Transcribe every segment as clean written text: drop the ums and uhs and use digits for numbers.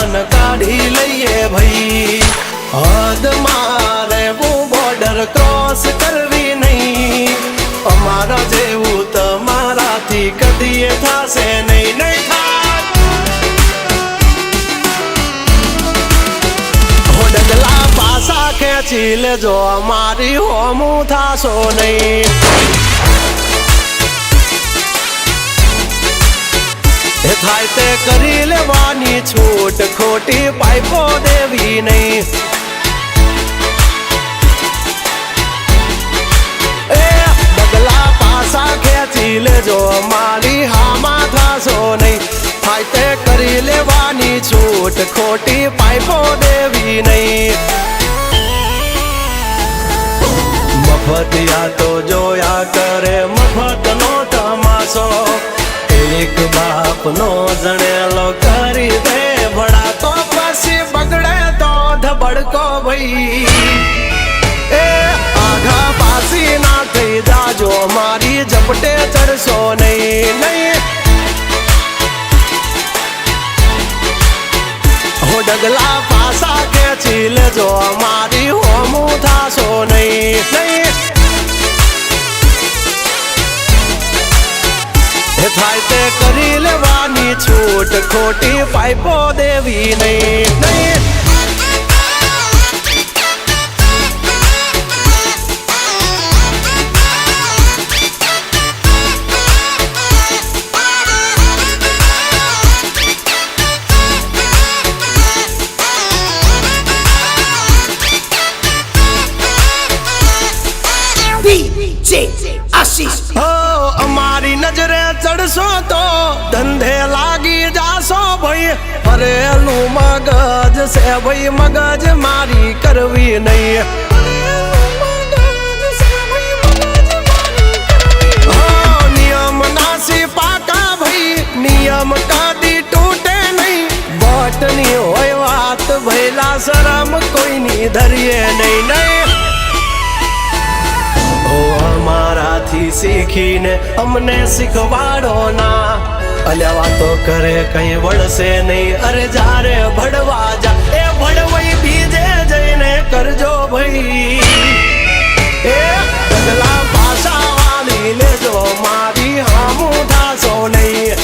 જાન કાઢી લઈએ ભાઈ હદ મારે હું બોર્ડર ક્રોસ કરવી નહીં અમારા જેવું તમારાથી કદીએ થાશે નહીં નહીં થાય હો ડગલા પાસા ખેંચી લેજો અમારી હોમું થાશો નહીં થાય તે કરી લેવાની છૂટ ખોટી પાઇપો દેવી નહીં એ ડગલા પાસા ખેંચી લેજો મારી હામાં થાશો નહીં થાય તે કરી લેવાની છૂટ ખોટી પાઇપો દેવી નહીં મફતિયા તો જોયા કરે મફતનો તમાશો એક બાપ નો જણેલો કરી દે ભડા તો પછી બગડે તો ધબડકો ભાઈ એ આઘા પાસી ના થઈ જાજો મારી ઝપટે ચડશો નહીં નહીં હો ડગલા પાસા ખેંચી લેજો મારી હોમું થાશો નહીં નહીં થાય તે કરી લેવાની છૂટ ખોટી પાઇપો દેવી નહીં નહીં અમારી નજરે ચડશો તો ધંધે લાગી જાશો ભાઈ ફરેલું મગજ છે ભાઈ મગજ મારી કરવી નહીં નિયમ નાસી પાકા ભાઈ નિયમ કદી તૂટે નહીં બટની હોય વાત ભૈલા શરમ કોઈની ધરીએ નહીં નહીં અમારાથી શીખીને અમને શીખવાડો ના અલ્યા વાતો કરે કઈ વળશે નહીં અરે જારે ભડવા જા એ ભડવાઈ બીજે જઈને કરજો ભાઈ એ ડગલા પાસા વાળી લેજો મારી હામું થાશો નહીં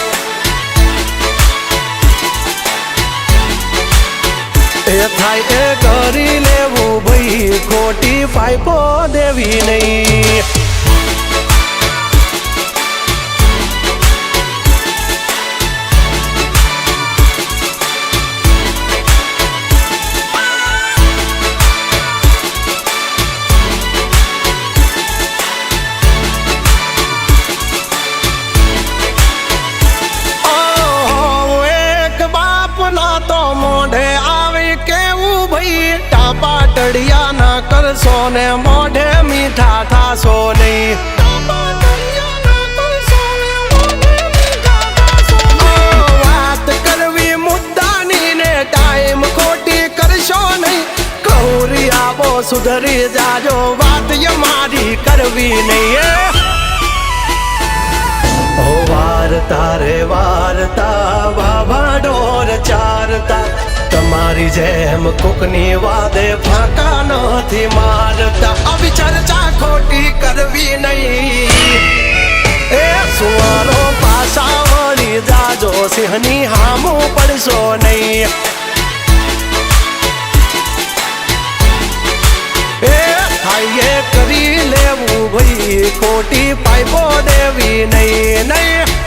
એ થાય એ કરી લેવું ભાઈ ખોટી પાઇપો દેવી નહીં પાટડિયા ના કરશો ને મોઢે મીઠા થાશો નહીં વાત કરવી મુદ્દાની ને ટાઈમ ખોટી કરશો નહીં કહુરી આવો સુધરી જાજો વાત મારી કરવી નહીં વારતા રે વારતા વાવા ઢોર ચારતા તમારી જેમ કોકની વાદે ફાંકા નથી મારતા આવી ચર્ચા ખોટી કરવી નહીં એ સુવારો પાસા વળી જાજો સિંહની હામું પડશો નહીં એ થાય કરી લેવું ભાઈ ખોટી પાઇપો દેવી નહીં નહીં